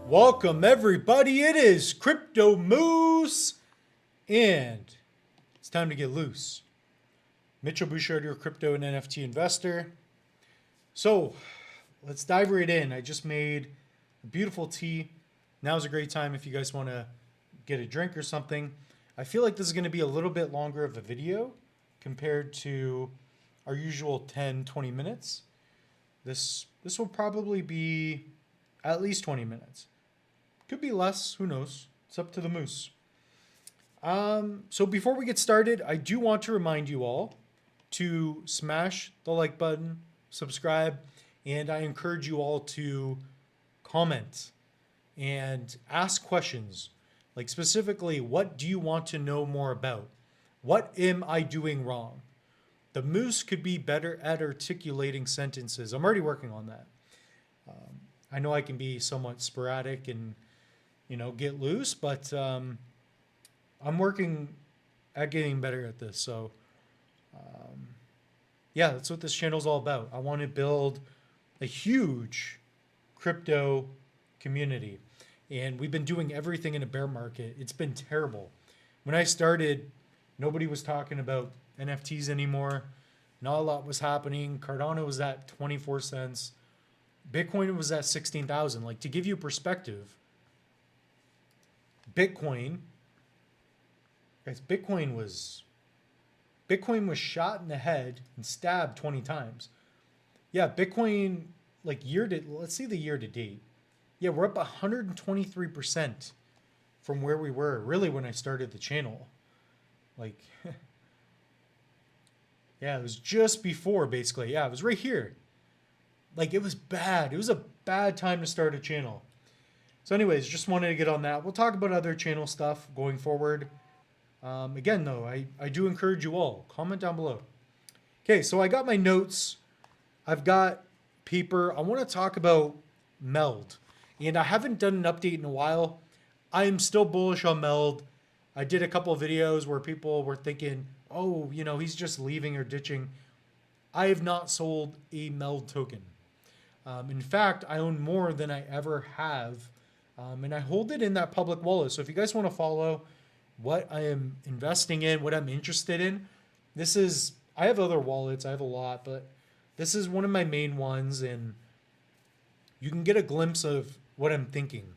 Welcome everybody, it is Crypto Moose, and it's time to get loose. Mitchell Bouchard, your crypto and NFT investor. So let's dive right in. I just made a beautiful tea. Now's a great time if you guys want to get a drink or something. I feel like this is going to be a little bit longer of a video compared to our usual 10-20 minutes. This will probably be at least 20 minutes. Could be less, who knows? It's up to the moose. So before we get started, I do want to remind you all to smash the like button, subscribe, and I encourage you all to comment and ask questions. Like specifically, what do you want to know more about? What am I doing wrong? The moose could be better at articulating sentences. I'm already working on that. I know I can be somewhat sporadic and get loose, but I'm working at getting better at this. So yeah, that's what this channel is all about. I want to build a huge crypto community, and we've been doing everything in a bear market. It's been terrible. When I started, nobody was talking about NFTs anymore. Not a lot was happening. Cardano was at 24 cents. Bitcoin was at 16,000. Like, to give you perspective, Bitcoin was shot in the head and stabbed 20 times. Yeah, Bitcoin, like let's see the year to date. Yeah, we're up 123% from where we were really when I started the channel. Like, yeah, it was just before basically. Yeah, it was right here. Like, it was bad. It was a bad time to start a channel. So anyways, just wanted to get on that. We'll talk about other channel stuff going forward. Again, though, I do encourage you all. Comment down below. Okay, so I got my notes. I've got paper. I want to talk about MELD. And I haven't done an update in a while. I am still bullish on MELD. I did a couple of videos where people were thinking, oh, he's just leaving or ditching. I have not sold a MELD token. In fact, I own more than I ever have. And I hold it in that public wallet. So if you guys want to follow what I am investing in, what I'm interested in, I have other wallets, I have a lot, but this is one of my main ones, and you can get a glimpse of what I'm thinking.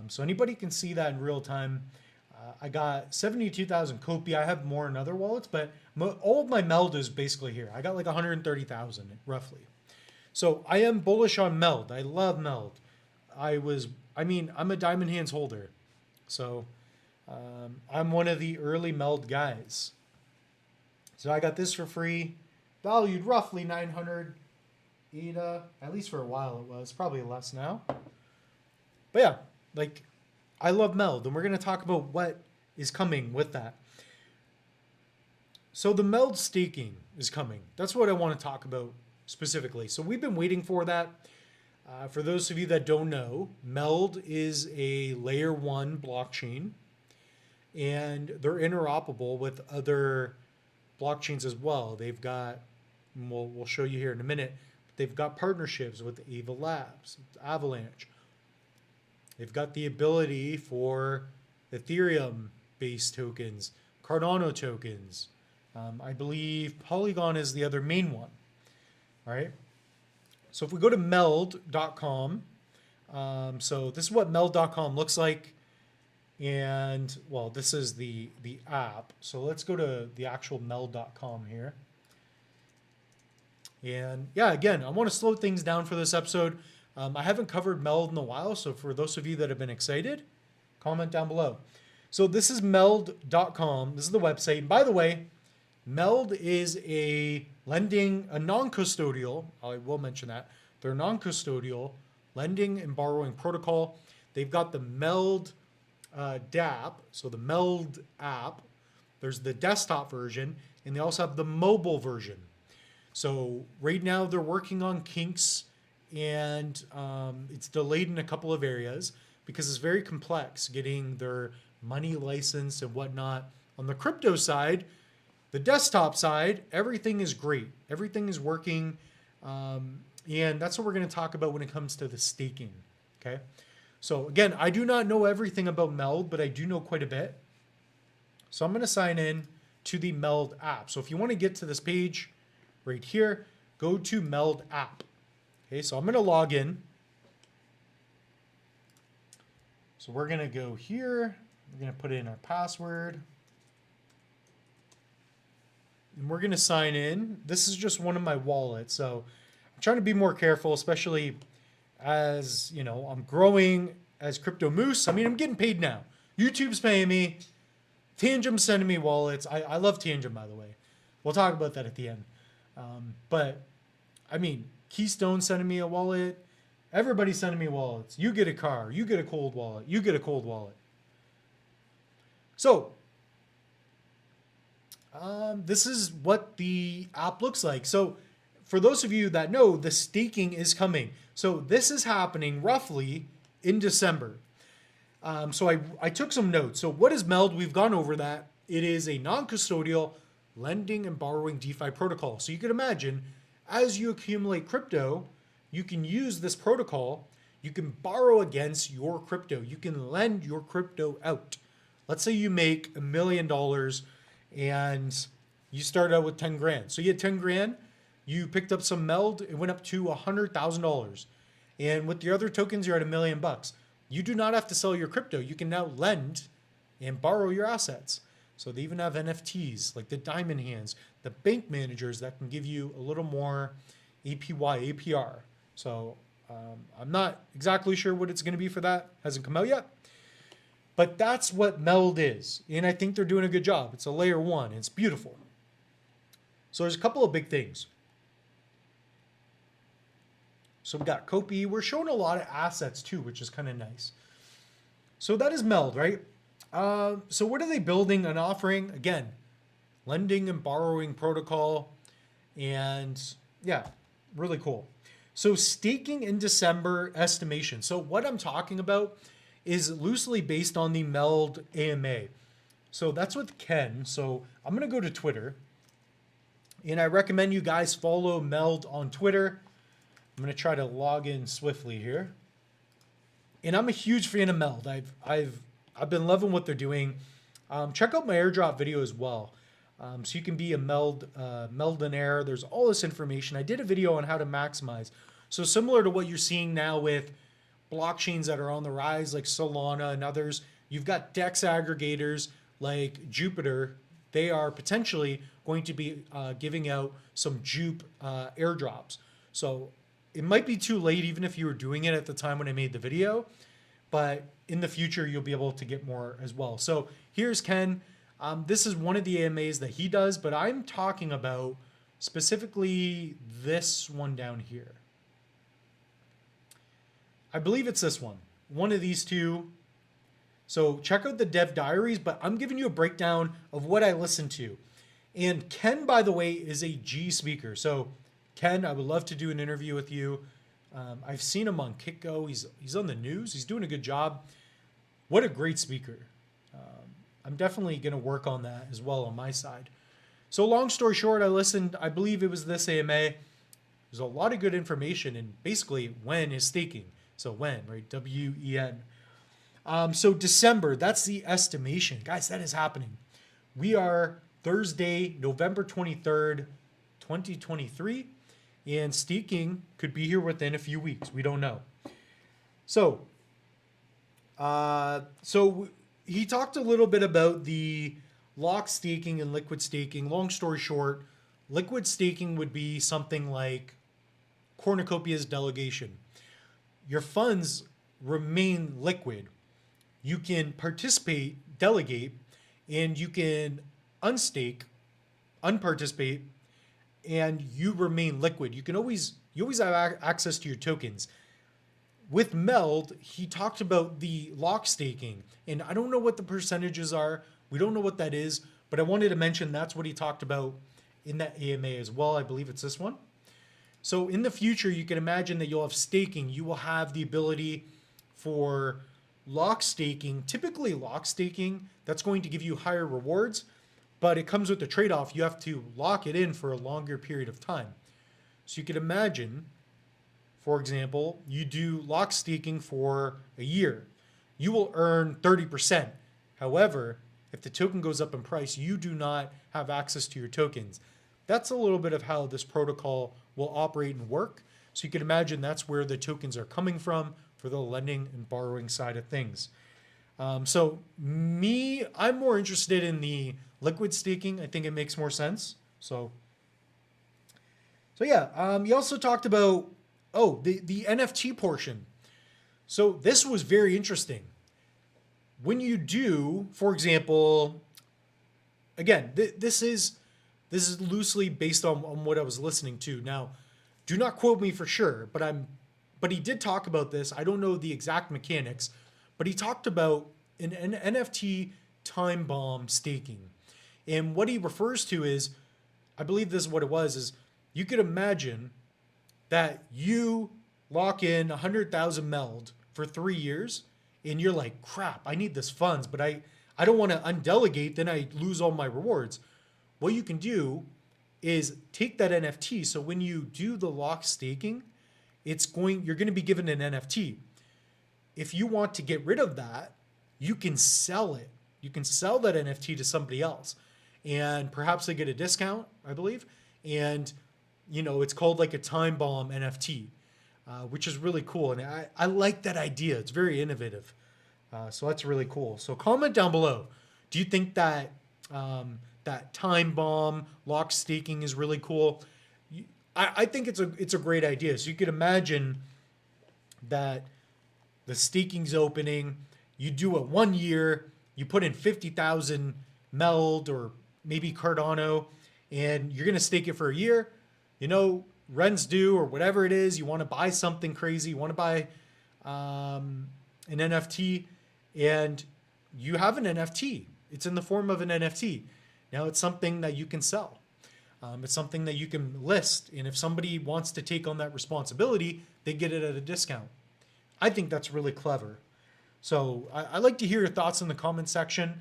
So anybody can see that in real time. I got 72,000 Kopi. I have more in other wallets, but all of my MELD is basically here. I got like 130,000 roughly. So I am bullish on MELD. I love MELD. I'm a Diamond Hands holder. So I'm one of the early MELD guys. So I got this for free, valued roughly 900 ADA, at least for a while it was, probably less now. But yeah, like, I love MELD, and we're going to talk about what is coming with that. So the MELD staking is coming. That's what I want to talk about specifically. So we've been waiting for that. For those of you that don't know, MELD is a layer 1 blockchain, and they're interoperable with other blockchains as well. They've got, we'll show you here in a minute, they've got partnerships with Ava Labs, Avalanche. They've got the ability for Ethereum-based tokens, Cardano tokens. I believe Polygon is the other main one. All right. So if we go to meld.com, so this is what meld.com looks like. And, well, this is the app. So let's go to the actual meld.com here. And yeah, again, I want to slow things down for this episode. I haven't covered MELD in a while, so for those of you that have been excited, comment down below. So this is meld.com. This is the website. And by the way, MELD is a non-custodial, I will mention that. They're non-custodial lending and borrowing protocol. They've got the MELD DApp, so the MELD app. There's the desktop version, and they also have the mobile version. So right now they're working on kinks, and it's delayed in a couple of areas because it's very complex getting their money license and whatnot. On the crypto side, the desktop side, everything is great. Everything is working. And that's what we're going to talk about when it comes to the staking. Okay. So again, I do not know everything about MELD, but I do know quite a bit. So I'm going to sign in to the MELD app. So if you want to get to this page right here, go to MELD app. Okay, so I'm going to log in. So we're going to go here. We're going to put in our password. And we're going to sign in. This is just one of my wallets. So I'm trying to be more careful, especially as, you know, I'm growing as Crypto Moose. I mean, I'm getting paid now. YouTube's paying me. Tandem's sending me wallets. I love Tandem, by the way. We'll talk about that at the end. But, I mean, Keystone's sending me a wallet. Everybody's sending me wallets. You get a car. You get a cold wallet. You get a cold wallet. So, this is what the app looks like. So, for those of you that know, the staking is coming. So, this is happening roughly in December. So I took some notes. So what is MELD? We've gone over that. It is a non-custodial lending and borrowing DeFi protocol. So you can imagine, as you accumulate crypto, you can use this protocol. You can borrow against your crypto. You can lend your crypto out. Let's say you make $1 million and you start out with 10 grand. So you had 10 grand, you picked up some MELD, it went up to $100,000. And with the other tokens, you're at $1 million. You do not have to sell your crypto. You can now lend and borrow your assets. So they even have NFTs like the diamond hands, the bank managers that can give you a little more APY, APR. So I'm not exactly sure what it's going to be for that. Hasn't come out yet. But that's what MELD is. And I think they're doing a good job. It's a layer 1. It's beautiful. So there's a couple of big things. So we got Copy. We're showing a lot of assets too, which is kind of nice. So that is MELD, right? So what are they building and offering? Again, lending and borrowing protocol. And yeah, really cool. So staking in December estimation. So what I'm talking about is loosely based on the MELD AMA. So that's with Ken. So I'm going to go to Twitter. And I recommend you guys follow MELD on Twitter. I'm going to try to log in swiftly here. And I'm a huge fan of MELD. I've been loving what they're doing. Check out my airdrop video as well. So you can be a MELDonaire. There's all this information. I did a video on how to maximize. So similar to what you're seeing now with blockchains that are on the rise like Solana and others, you've got DEX aggregators like Jupiter. They are potentially going to be giving out some Jupe airdrops. So it might be too late even if you were doing it at the time when I made the video, but in the future you'll be able to get more as well. So here's Ken. This is one of the AMAs that he does, but I'm talking about specifically this one down here. I believe it's this one of these two. So check out the dev diaries, but I'm giving you a breakdown of what I listen to. And Ken, by the way, is a G speaker. So Ken, I would love to do an interview with you. I've seen him on KitGo. He's on the news. He's doing a good job. What a great speaker. I'm definitely going to work on that as well on my side. So long story short, I listened. I believe it was this AMA. There's a lot of good information, and basically when is staking. So when, right? WEN. So December, that's the estimation. Guys, that is happening. We are Thursday, November 23rd, 2023. And staking could be here within a few weeks. We don't know. So he talked a little bit about the lock staking and liquid staking. Long story short, liquid staking would be something like cornucopia's delegation. Your funds remain liquid. You can participate, delegate, and you can unstake, unparticipate, and you remain liquid. You always have access to your tokens. With MELD, he talked about the lock staking, and I don't know what the percentages are. We don't know what that is, but I wanted to mention that's what he talked about in that AMA as well. I believe it's this one. So in the future, you can imagine that you'll have staking. You will have the ability for lock staking. Typically lock staking, that's going to give you higher rewards, but it comes with a trade-off. You have to lock it in for a longer period of time. So you can imagine for example, you do lock staking for a year, you will earn 30%. However, if the token goes up in price, you do not have access to your tokens. That's a little bit of how this protocol will operate and work. So you can imagine that's where the tokens are coming from for the lending and borrowing side of things. I'm more interested in the liquid staking. I think it makes more sense. So yeah, you also talked about, the NFT portion. So this was very interesting. When you do, for example, again, this is loosely based on what I was listening to. Now, do not quote me for sure, but he did talk about this. I don't know the exact mechanics, but he talked about an NFT time bomb staking. And what he refers to is, I believe this is what it was, is you could imagine that you lock in 100,000 MELD for 3 years and you're like, crap, I need this funds, but I don't want to undelegate, then I lose all my rewards. What you can do is take that NFT. So when you do the lock staking, you're going to be given an NFT. If you want to get rid of that, you can sell it. You can sell that NFT to somebody else, and perhaps they get a discount, I believe. And it's called like a time bomb NFT, which is really cool. And I like that idea. It's very innovative. So that's really cool. So comment down below. Do you think that that time bomb lock staking is really cool? I think it's a great idea. So you could imagine that the staking's opening, you do it 1 year, you put in 50,000 MELD or maybe Cardano, and you're going to stake it for a year. Rent's due or whatever it is, you want to buy something crazy, you want to buy an NFT, and you have an NFT. It's in the form of an NFT. Now it's something that you can sell. It's something that you can list. And if somebody wants to take on that responsibility, they get it at a discount. I think that's really clever. So I'd like to hear your thoughts in the comment section.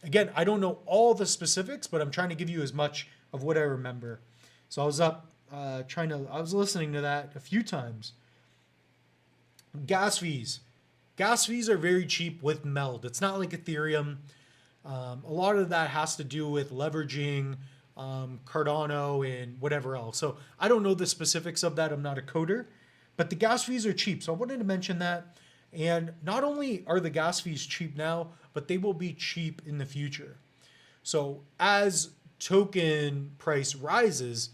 Again, I don't know all the specifics, but I'm trying to give you as much of what I remember. So I was I was listening to that a few times. Gas fees. Gas fees are very cheap with MELD. It's not like Ethereum. A lot of that has to do with leveraging Cardano and whatever else. So I don't know the specifics of that. I'm not a coder, but the gas fees are cheap. So I wanted to mention that. And not only are the gas fees cheap now, but they will be cheap in the future. So as token price rises,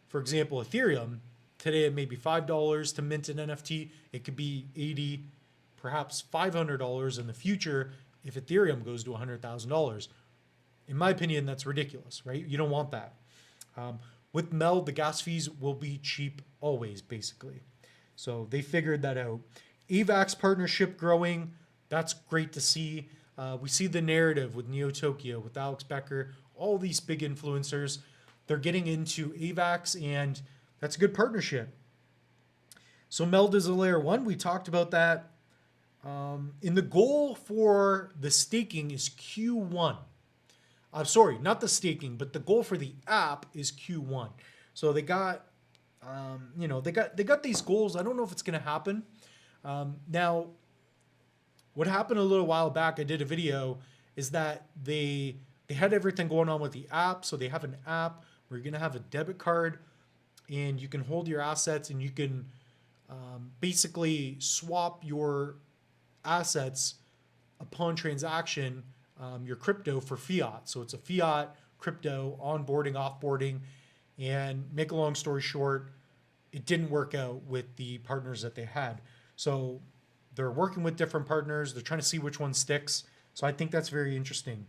for example, Ethereum, today it may be $5 to mint an NFT. It could be $80, perhaps $500 in the future if Ethereum goes to $100,000. In my opinion, that's ridiculous, right? You don't want that. With MELD, the gas fees will be cheap always, basically. So they figured that out. AVAX partnership growing. That's great to see. We see the narrative with Neo Tokyo, with Alex Becker, all these big influencers. They're getting into AVAX, and that's a good partnership. So MELD is a layer 1. We talked about that. And the goal for the staking is Q1. Sorry, not the staking, but the goal for the app is Q1. So they got, they got these goals. I don't know if it's going to happen. Now, what happened a little while back, I did a video, is that they had everything going on with the app. So they have an app where you're going to have a debit card, and you can hold your assets, and you can basically swap your assets upon transaction, your crypto for fiat. So it's a fiat crypto onboarding, offboarding, and make a long story short, it didn't work out with the partners that they had. So they're working with different partners. They're trying to see which one sticks. So I think that's very interesting.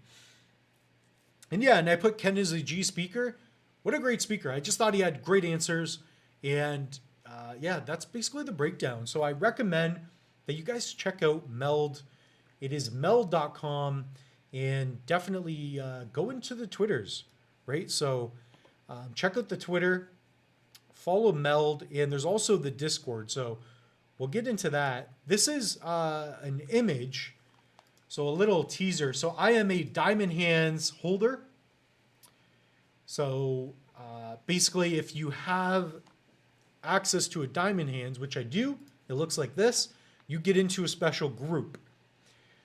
And yeah, and I put Ken as a G speaker. What a great speaker. I just thought he had great answers. And yeah, that's basically the breakdown. So I recommend that you guys check out MELD. It is meld.com, and definitely go into the Twitters, right? So check out the Twitter, follow MELD, and there's also the Discord. So we'll get into that. This is an image, so a little teaser. So I am a Diamond Hands holder. So basically, if you have access to a diamond hands, which I do, it looks like this, you get into a special group.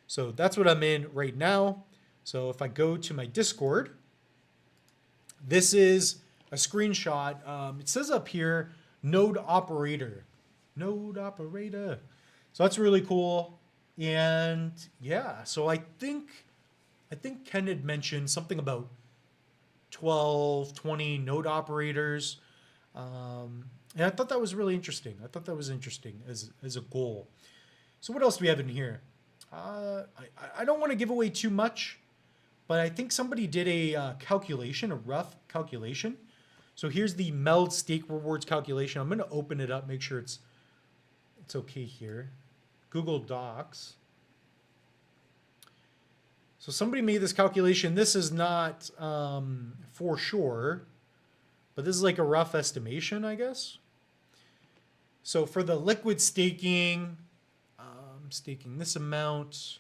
So that's what I'm in right now. So if I go to my Discord, this is a screenshot. It says up here, node operator. Node operator. So that's really cool. And yeah, so I think Ken had mentioned something about 12, 20 node operators. And I thought that was really interesting. I thought that was interesting as a goal. So what else do we have in here? I don't want to give away too much, but I think somebody did a calculation, a rough calculation. So here's the MELD stake rewards calculation. I'm going to open it up, make sure it's okay here. Google Docs. So somebody made this calculation. This is not for sure, but this is like a rough estimation, I guess. So for the liquid staking, staking this amount,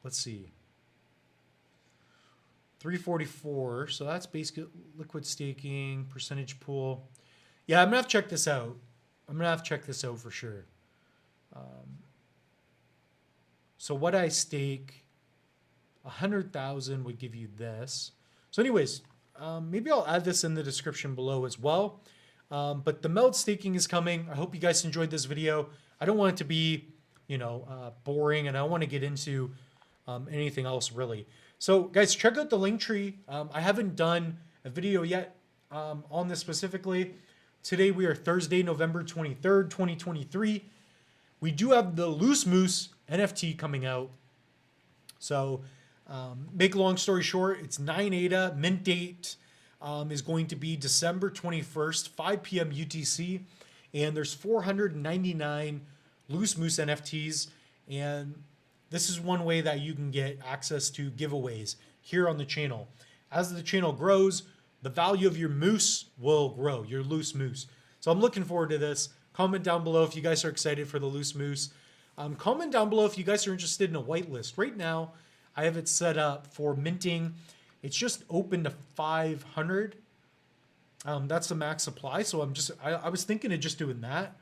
let's see, 344. So that's basic liquid staking, percentage pool. Yeah, I'm gonna have to check this out. I'm gonna have to check this out for sure. So what I stake, 100,000 would give you this. So anyways, maybe I'll add this in the description below as well. But the MELD staking is coming. I hope you guys enjoyed this video. I don't want it to be, boring, and I don't want to get into anything else really. So guys, check out the link tree. I haven't done a video yet on this specifically. Today we are Thursday, November 23rd, 2023. We do have the Loose Moose NFT coming out. So make a long story short, it's 9 ADA. Mint date is going to be December 21st, 5 p.m. UTC. And there's 499 Loose Moose NFTs. And this is one way that you can get access to giveaways here on the channel. As the channel grows, the value of your moose will grow, your Loose Moose. So I'm looking forward to this. Comment down below if you guys are excited for the Loose Moose. Comment down below if you guys are interested in a whitelist. Right now, I have it set up for minting. It's just open to 500. That's the max supply. So I was thinking of just doing that,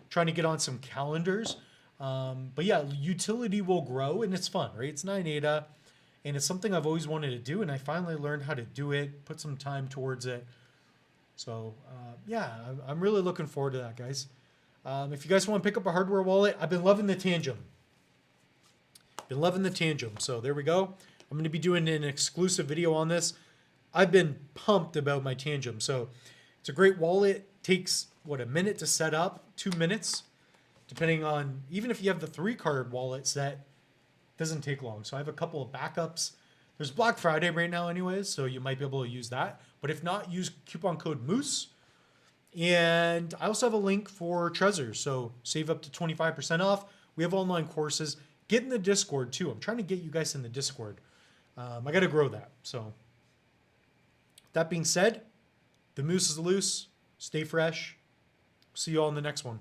trying to get on some calendars. But yeah, utility will grow and it's fun, right? It's 9 ADA and it's something I've always wanted to do. And I finally learned how to do it, put some time towards it. So yeah, I'm really looking forward to that, guys. If you guys want to pick up a hardware wallet, I've been loving the Tandem. So there we go. I'm going to be doing an exclusive video on this. I've been pumped about my Tandem. So it's a great wallet. Takes, a minute to set up, 2 minutes, depending on, even if you have the 3-card wallet set, doesn't take long. So I have a couple of backups. There's Black Friday right now anyways, so you might be able to use that. But if not, use coupon code MOOSE. And I also have a link for Trezor, so save up to 25% off. We have online courses. Get in the Discord too. I'm trying to get you guys in the Discord. I got to grow that. So that being said, the moose is loose. Stay fresh. See you all in the next one.